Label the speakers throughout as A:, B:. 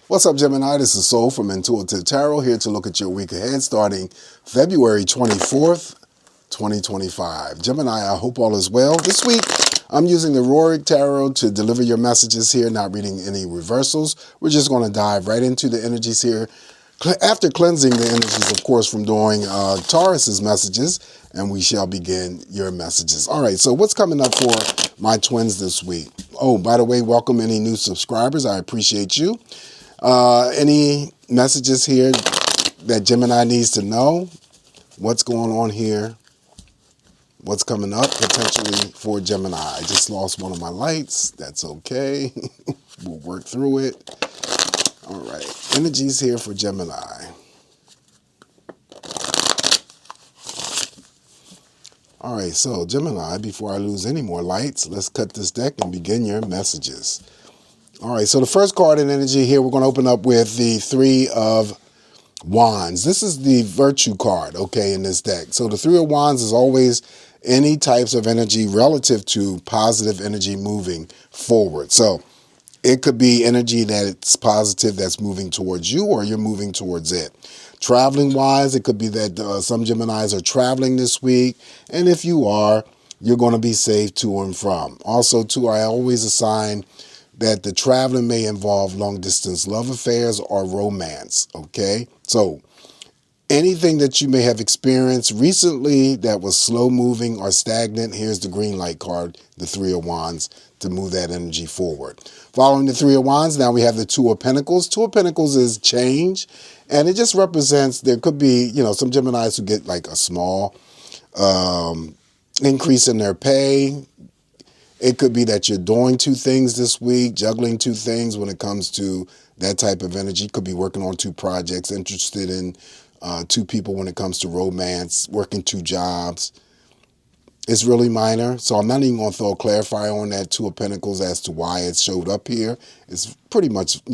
A: What's up, Gemini? This is Soul from Intuitive Tarot, here to look at your week ahead starting February 24th, 2025. Gemini, I hope all is well. This week, I'm using the ROHRIG Tarot to deliver your messages here, not reading any reversals. We're just going to dive right into the energies here. After cleansing the energies, of course, from doing Taurus's messages, and we shall begin your messages. All right, so what's coming up for my twins this week? Oh, by the way, welcome any new subscribers. I appreciate you. Any messages here that Gemini needs to know? What's going on here? What's coming up potentially for Gemini? I just lost one of my lights. That's okay. We'll work through it. All right. Energies here for Gemini. All right. So Gemini, before I lose any more lights, let's cut this deck and begin your messages. All right, so the first card in energy here, we're going to open up with the Three of Wands. This is the Virtue card, okay, in this deck. So the Three of Wands is always any types of energy relative to positive energy moving forward. So it could be energy that's positive that's moving towards you, or you're moving towards it. Traveling wise, it could be that some Geminis are traveling this week, and if you are, you're going to be safe to and from. Also, too, I always assign that the traveling may involve long-distance love affairs or romance, okay? So anything that you may have experienced recently that was slow-moving or stagnant, here's the green light card, the Three of Wands, to move that energy forward. Following the Three of Wands, now we have the Two of Pentacles. Two of Pentacles is change, and it just represents, there could be, some Geminis who get like a small increase in their pay. It could be that you're doing two things this week, juggling two things when it comes to that type of energy. Could be working on two projects, interested in two people when it comes to romance, working two jobs. It's really minor, so I'm not even going to throw a clarifier on that Two of Pentacles as to why it showed up here. It's pretty much,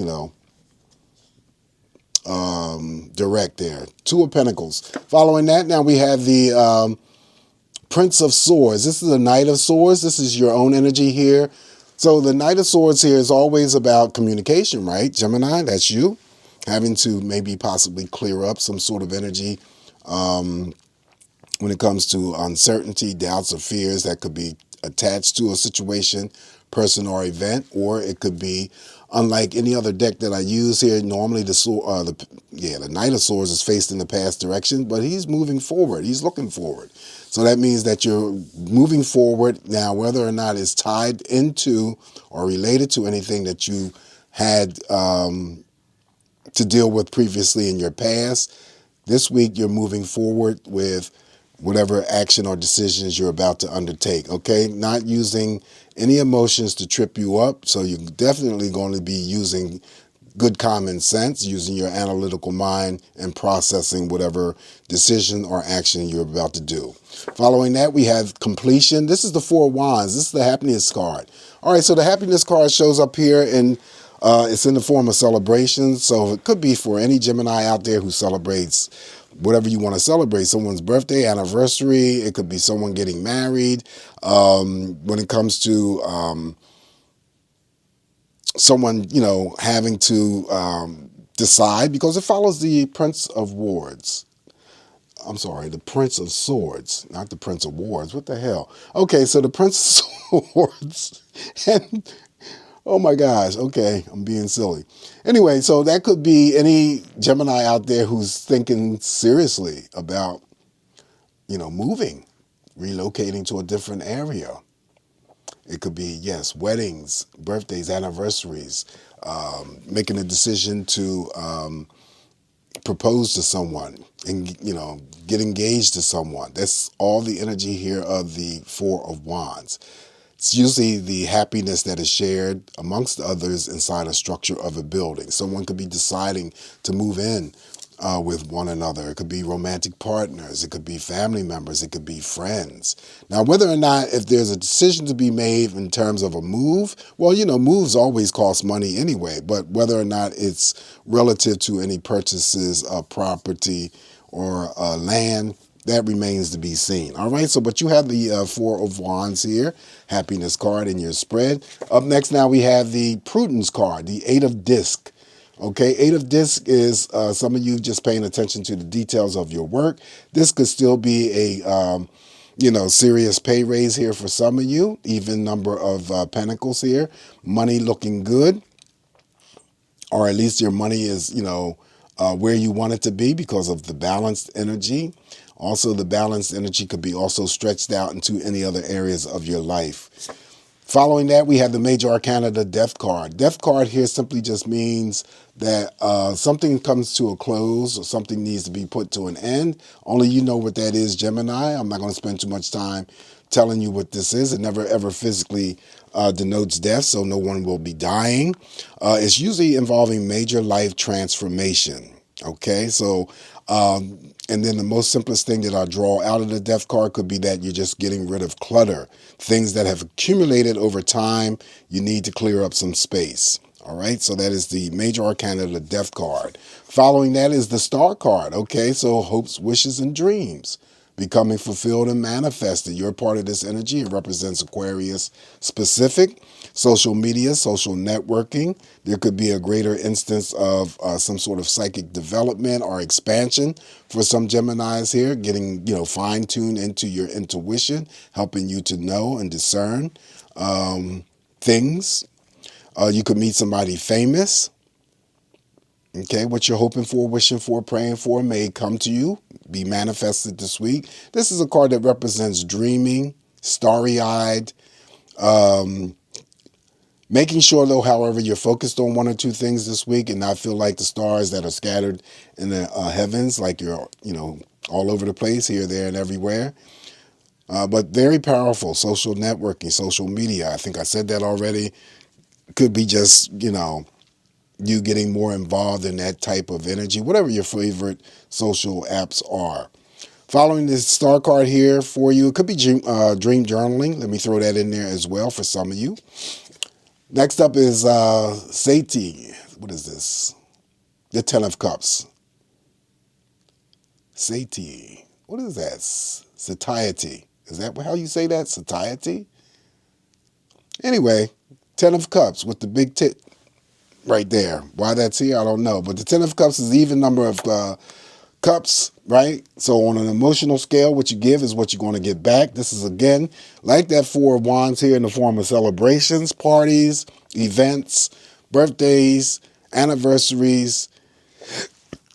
A: direct there. Two of Pentacles. Following that, now we have the Prince of Swords. This is the Knight of Swords. This is your own energy here. So the Knight of Swords here is always about communication, right? Gemini, that's you. Having to maybe possibly clear up some sort of energy when it comes to uncertainty, doubts, or fears that could be attached to a situation, person, or event. Or it could be, unlike any other deck that I use here, normally the Knight of Swords is faced in the past direction, but he's moving forward. He's looking forward. So that means that you're moving forward now, whether or not it's tied into or related to anything that you had to deal with previously in your past. This week, you're moving forward with whatever action or decisions you're about to undertake, okay? Not using any emotions to trip you up. So you're definitely going to be using good common sense, using your analytical mind and processing whatever decision or action you're about to do. Following that, we have completion. This is the Four of Wands. This is the happiness card. All right, so the happiness card shows up here, and it's in the form of celebration. So it could be for any Gemini out there who celebrates whatever you want to celebrate, someone's birthday, anniversary. It could be someone getting married. When it comes to someone, having to decide, because it follows the Prince of Wands. I'm sorry, the Prince of Swords, not the Prince of Wands. What the hell? Okay, so the Prince of Swords, and oh my gosh, okay, I'm being silly. Anyway, so that could be any Gemini out there who's thinking seriously about, moving, relocating to a different area. It could be, yes, weddings, birthdays, anniversaries, making a decision to propose to someone and, get engaged to someone. That's all the energy here of the Four of Wands. It's usually the happiness that is shared amongst others inside a structure of a building. Someone could be deciding to move in with one another. It could be romantic partners. It could be family members. It could be friends. Now, whether or not, if there's a decision to be made in terms of a move, well, moves always cost money anyway, but whether or not it's relative to any purchases of property or land, that remains to be seen. All right, so but you have the Four of Wands here, happiness card in your spread. Up next now we have the Prudence card, the Eight of Disc. Okay, 8 of disc is some of you just paying attention to the details of your work. This could still be a serious pay raise here for some of you. Even number of pentacles here. Money looking good, or at least your money is, where you want it to be because of the balanced energy. Also, the balanced energy could be also stretched out into any other areas of your life. Following that, we have the Major Arcana, the Death card. Death card here simply just means that something comes to a close or something needs to be put to an end. Only you know what that is, Gemini. I'm not going to spend too much time telling you what this is. It never ever physically denotes death, so no one will be dying. It's usually involving major life transformation. Okay, so and then the most simplest thing that I draw out of the death card could be that you're just getting rid of clutter. Things that have accumulated over time, you need to clear up some space. All right, so that is the Major Arcana, the death card. Following that is the Star card. Okay, so hopes, wishes, and dreams becoming fulfilled and manifested. You're part of this energy. It represents Aquarius specific. Social media, social networking. There could be a greater instance of some sort of psychic development or expansion for some Geminis here, getting fine-tuned into your intuition, helping you to know and discern things. You could meet somebody famous. Okay, what you're hoping for, wishing for, praying for may come to you, be manifested this week. This is a card that represents dreaming, starry-eyed, making sure, though, however, you're focused on one or two things this week and not feel like the stars that are scattered in the heavens, like you're, all over the place, here, there, and everywhere. But very powerful social networking, social media. I think I said that already. Could be just, you getting more involved in that type of energy, whatever your favorite social apps are. Following this star card here for you, it could be dream journaling. Let me throw that in there as well for some of you. Next up is Sati. What is this? The 10 of Cups. Sati. What is that? Satiety. Is that how you say that? Satiety? Anyway, 10 of Cups with the big tit right there. Why that's here, I don't know. But the 10 of Cups is the even number of cups, right? So on an emotional scale, what you give is what you're going to get back. This is, again, like that 4 of Wands here in the form of celebrations, parties, events, birthdays, anniversaries,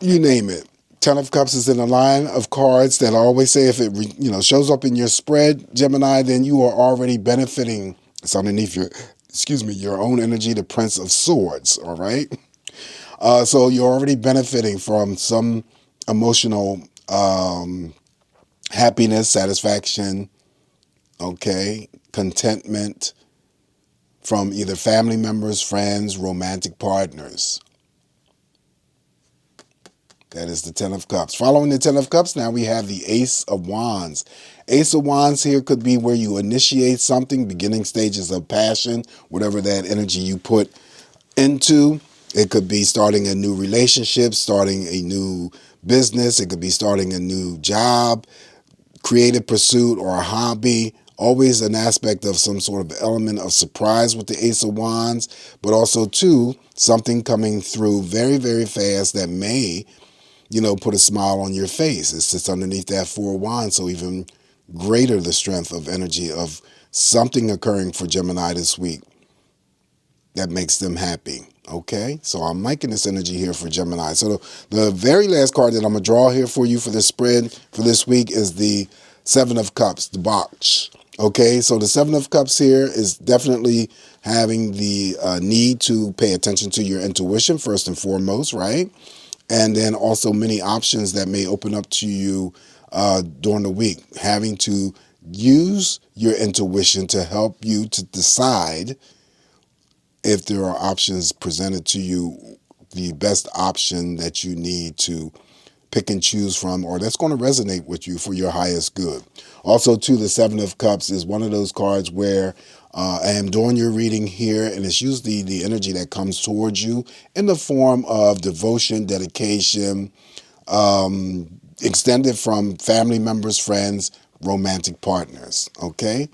A: you name it. 10 of Cups is in a line of cards that I always say if it shows up in your spread, Gemini, then you are already benefiting. It's underneath your own energy, the Prince of Swords, all right? So you're already benefiting from some emotional happiness, satisfaction, okay, contentment from either family members, friends, romantic partners. That is the 10 of Cups. Following the 10 of Cups, now we have the Ace of Wands. Ace of Wands here could be where you initiate something, beginning stages of passion, whatever that energy you put into. It could be starting a new relationship, starting a new business. It could be starting a new job, creative pursuit, or a hobby. Always an aspect of some sort of element of surprise with the Ace of Wands, but also, too, something coming through very, very fast that may put a smile on your face. It sits underneath that 4 of Wands, so even greater the strength of energy of something occurring for Gemini this week that makes them happy. Okay, so I'm making this energy here for Gemini. So the very last card that I'm going to draw here for you for this spread for this week is the 7 of Cups, the box. Okay, so the 7 of Cups here is definitely having the need to pay attention to your intuition first and foremost, right? And then also many options that may open up to you during the week. Having to use your intuition to help you to decide if there are options presented to you, the best option that you need to pick and choose from, or that's going to resonate with you for your highest good. Also, too, the 7 of Cups is one of those cards where I am doing your reading here, and it's usually the energy that comes towards you in the form of devotion, dedication, extended from family members, friends, romantic partners, okay?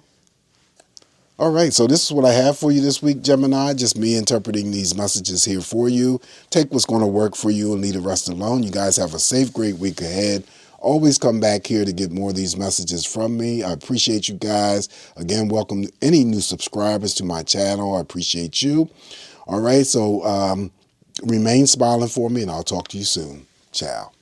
A: All right, so this is what I have for you this week, Gemini. Just me interpreting these messages here for you. Take what's going to work for you and leave the rest alone. You guys have a safe, great week ahead. Always come back here to get more of these messages from me. I appreciate you guys. Again, welcome any new subscribers to my channel. I appreciate you. All right, so remain smiling for me, and I'll talk to you soon. Ciao.